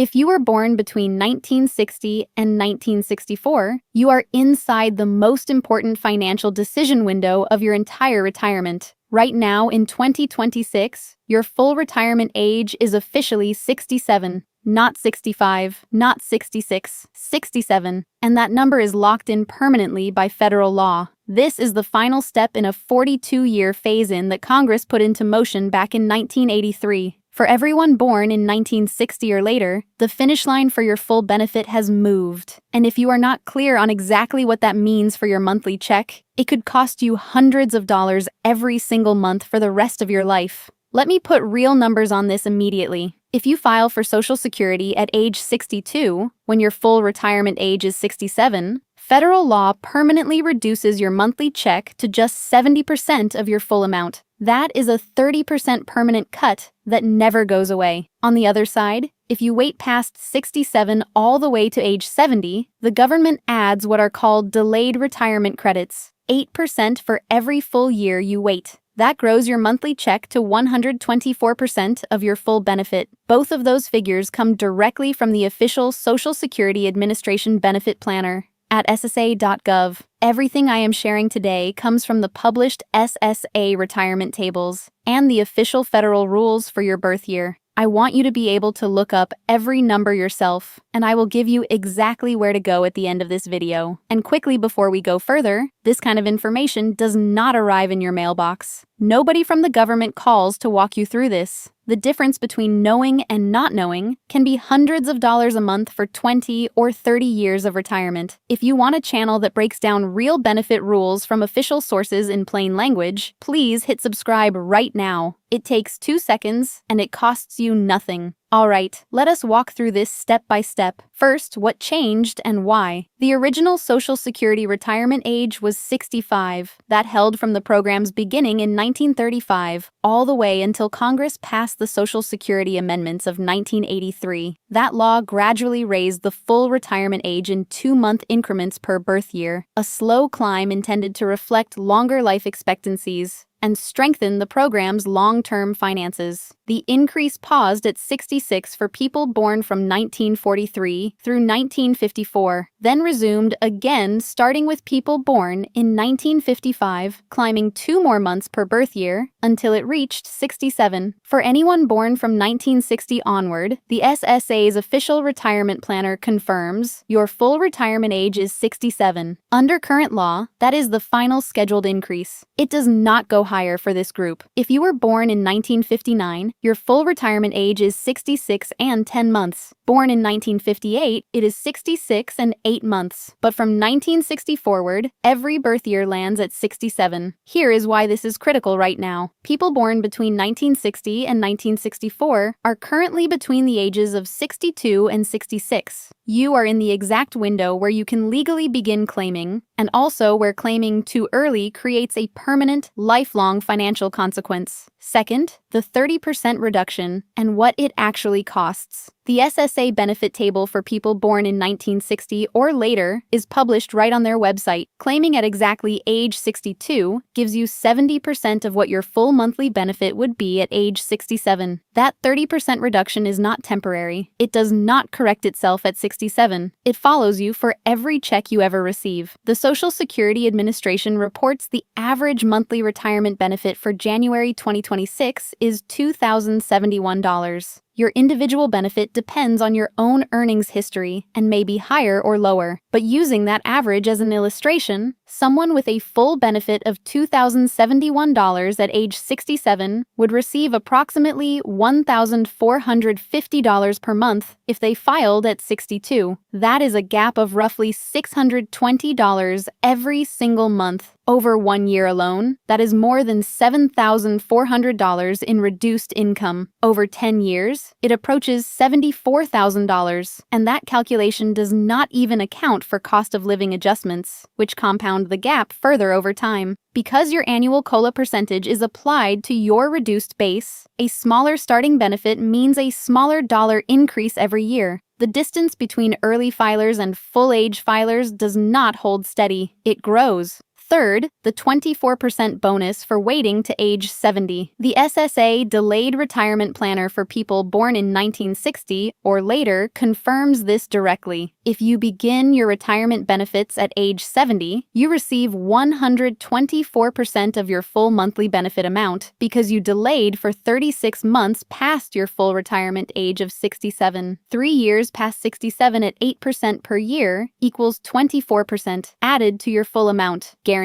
If you were born between 1960 and 1964, you are inside the most important financial decision window of your entire retirement. Right now, in 2026, your full retirement age is officially 67. Not 65, not 66, 67, and that number is locked in permanently by federal law. This is the final step in a 42-year phase-in that Congress put into motion back in 1983. For everyone born in 1960 or later, the finish line for your full benefit has moved. And if you are not clear on exactly what that means for your monthly check, it could cost you hundreds of dollars every single month for the rest of your life. Let me put real numbers on this immediately. If you file for Social Security at age 62, when your full retirement age is 67, federal law permanently reduces your monthly check to just 70% of your full amount. That is a 30% permanent cut that never goes away. On the other side, if you wait past 67 all the way to age 70, the government adds what are called delayed retirement credits, 8% for every full year you wait. That grows your monthly check to 124% of your full benefit. Both of those figures come directly from the official Social Security Administration benefit planner at ssa.gov. Everything I am sharing today comes from the published SSA retirement tables and the official federal rules for your birth year. I want you to be able to look up every number yourself, and I will give you exactly where to go at the end of this video. And quickly before we go further, this kind of information does not arrive in your mailbox. Nobody from the government calls to walk you through this. The difference between knowing and not knowing can be hundreds of dollars a month for 20 or 30 years of retirement. If you want a channel that breaks down real benefit rules from official sources in plain language, please hit subscribe right now. It takes 2 seconds and it costs you nothing. Alright, let us walk through this step by step. First, what changed and why? The original Social Security retirement age was 65. That held from the program's beginning in 1935, all the way until Congress passed the Social Security Amendments of 1983. That law gradually raised the full retirement age in 2-month increments per birth year, a slow climb intended to reflect longer life expectancies and strengthen the program's long-term finances. The increase paused at 66 for people born from 1943 through 1954, then resumed again starting with people born in 1955, climbing 2 more months per birth year until it reached 67. For anyone born from 1960 onward, the SSA's official retirement planner confirms your full retirement age is 67. Under current law, that is the final scheduled increase. It does not go higher for this group. If you were born in 1959, your full retirement age is 66 and 10 months. Born in 1958, it is 66 and 8 months. But from 1960 forward, every birth year lands at 67. Here is why this is critical right now. People born between 1960 and 1964 are currently between the ages of 62 and 66. You are in the exact window where you can legally begin claiming, and also where claiming too early creates a permanent, lifelong financial consequence. Second, the 30% reduction and what it actually costs. The SSA benefit table for people born in 1960 or later is published right on their website. Claiming at exactly age 62 gives you 70% of what your full monthly benefit would be at age 67. That 30% reduction is not temporary. It does not correct itself at 67. It follows you for every check you ever receive. The Social Security Administration reports the average monthly retirement benefit for January 2026 is $2,071. Your individual benefit depends on your own earnings history and may be higher or lower. But using that average as an illustration, someone with a full benefit of $2,071 at age 67 would receive approximately $1,450 per month if they filed at 62. That is a gap of roughly $620 every single month. Over 1 year alone, that is more than $7,400 in reduced income. Over 10 years, it approaches $74,000, and that calculation does not even account for cost of living adjustments, which compound the gap further over time. Because your annual COLA percentage is applied to your reduced base, a smaller starting benefit means a smaller dollar increase every year. The distance between early filers and full-age filers does not hold steady. It grows. Third, the 24% bonus for waiting to age 70. The SSA Delayed Retirement Planner for people born in 1960 or later confirms this directly. If you begin your retirement benefits at age 70, you receive 124% of your full monthly benefit amount because you delayed for 36 months past your full retirement age of 67. 3 years past 67 at 8% per year equals 24% added to your full amount, guaranteed,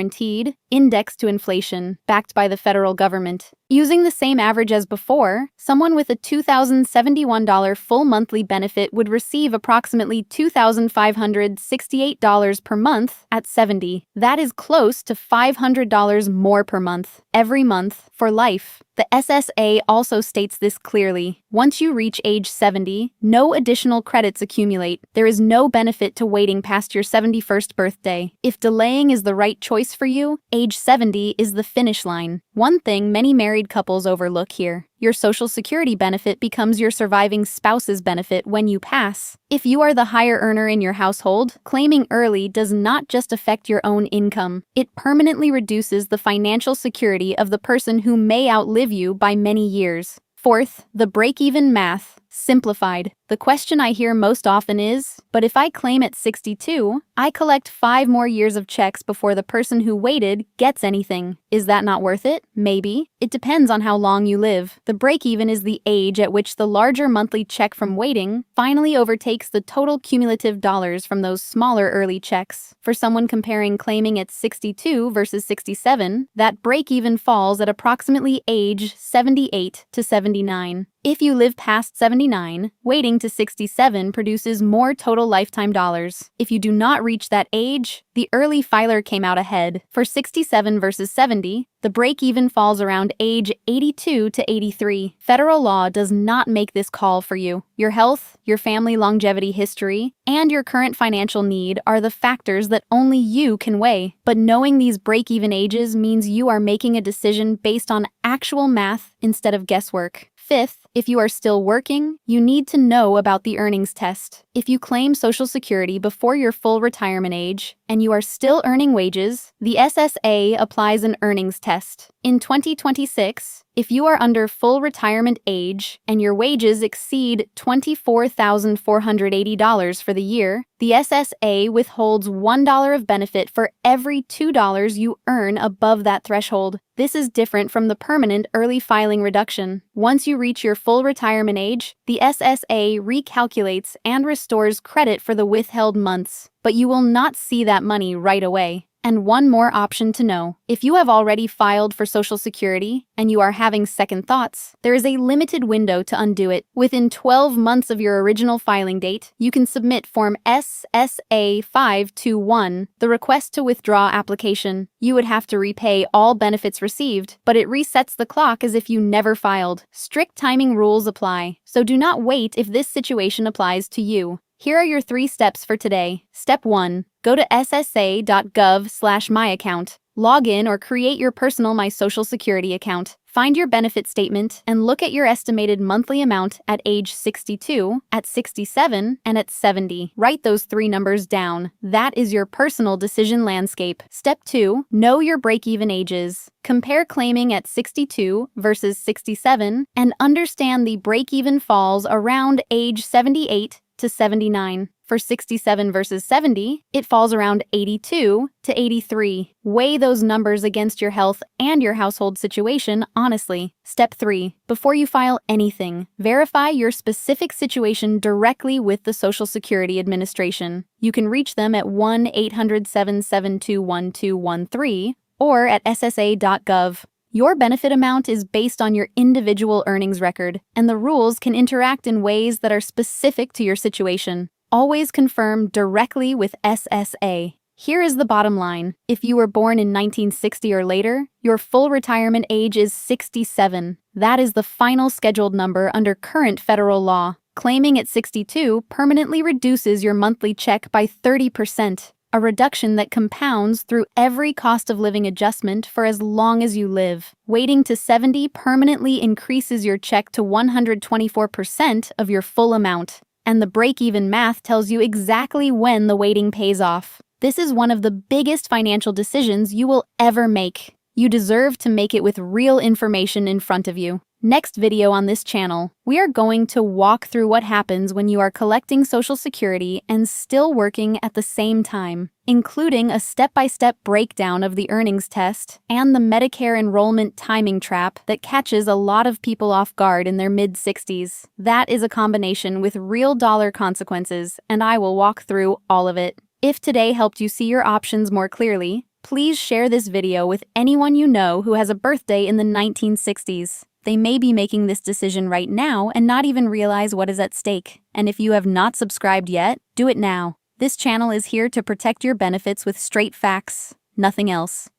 indexed to inflation, backed by the federal government. Using the same average as before, someone with a $2,071 full monthly benefit would receive approximately $2,568 per month at 70. That is close to $500 more per month, every month, for life. The SSA also states this clearly. Once you reach age 70, no additional credits accumulate. There is no benefit to waiting past your 71st birthday. If delaying is the right choice for you, age 70 is the finish line. One thing many married couples overlook here: your Social Security benefit becomes your surviving spouse's benefit when you pass. If you are the higher earner in your household, claiming early does not just affect your own income. It permanently reduces the financial security of the person who may outlive you by many years. Fourth, the break-even math, simplified. The question I hear most often is, but if I claim at 62, I collect 5 more years of checks before the person who waited gets anything. Is that not worth it? Maybe. It depends on how long you live. The break-even is the age at which the larger monthly check from waiting finally overtakes the total cumulative dollars from those smaller early checks. For someone comparing claiming at 62 versus 67, that break-even falls at approximately age 78 to 79. If you live past 79, waiting to 67 produces more total lifetime dollars. If you do not reach that age, the early filer came out ahead. For 67 versus 70, the break-even falls around age 82 to 83. Federal law does not make this call for you. Your health, your family longevity history, and your current financial need are the factors that only you can weigh. But knowing these break-even ages means you are making a decision based on actual math instead of guesswork. Fifth, if you are still working, you need to know about the earnings test. If you claim Social Security before your full retirement age and you are still earning wages, the SSA applies an earnings test. In 2026, if you are under full retirement age and your wages exceed $24,480 for the year, the SSA withholds $1 of benefit for every $2 you earn above that threshold. This is different from the permanent early filing reduction. Once you reach your full retirement age, the SSA recalculates and restores credit for the withheld months, but you will not see that money right away. And one more option to know: if you have already filed for Social Security and you are having second thoughts, there is a limited window to undo it. Within 12 months of your original filing date, you can submit Form SSA 521, the request to withdraw application. You would have to repay all benefits received, but it resets the clock as if you never filed. Strict timing rules apply, so do not wait if this situation applies to you. Here are your 3 steps for today. Step 1. Go to ssa.gov/myaccount. Log in or create your personal My Social Security account. Find your benefit statement and look at your estimated monthly amount at age 62, at 67, and at 70. Write those 3 numbers down. That is your personal decision landscape. Step 2. Know your break-even ages. Compare claiming at 62 versus 67 and understand the break-even falls around age 78 to 79. For 67 versus 70, it falls around 82 to 83. Weigh those numbers against your health and your household situation honestly. Step 3. Before you file anything, verify your specific situation directly with the Social Security Administration. You can reach them at 1-800-772-1213 or at ssa.gov. Your benefit amount is based on your individual earnings record, and the rules can interact in ways that are specific to your situation. Always confirm directly with SSA. Here is the bottom line. If you were born in 1960 or later, your full retirement age is 67. That is the final scheduled number under current federal law. Claiming at 62 permanently reduces your monthly check by 30%. A reduction that compounds through every cost of living adjustment for as long as you live. Waiting to 70 permanently increases your check to 124% of your full amount, and the break-even math tells you exactly when the waiting pays off. This is one of the biggest financial decisions you will ever make. You deserve to make it with real information in front of you. Next video on this channel, we are going to walk through what happens when you are collecting Social Security and still working at the same time, including a step-by-step breakdown of the earnings test and the Medicare enrollment timing trap that catches a lot of people off guard in their mid-60s. That is a combination with real dollar consequences, and I will walk through all of it. If today helped you see your options more clearly, please share this video with anyone you know who has a birthday in the 1960s. They may be making this decision right now and not even realize what is at stake. And if you have not subscribed yet, do it now. This channel is here to protect your benefits with straight facts, nothing else.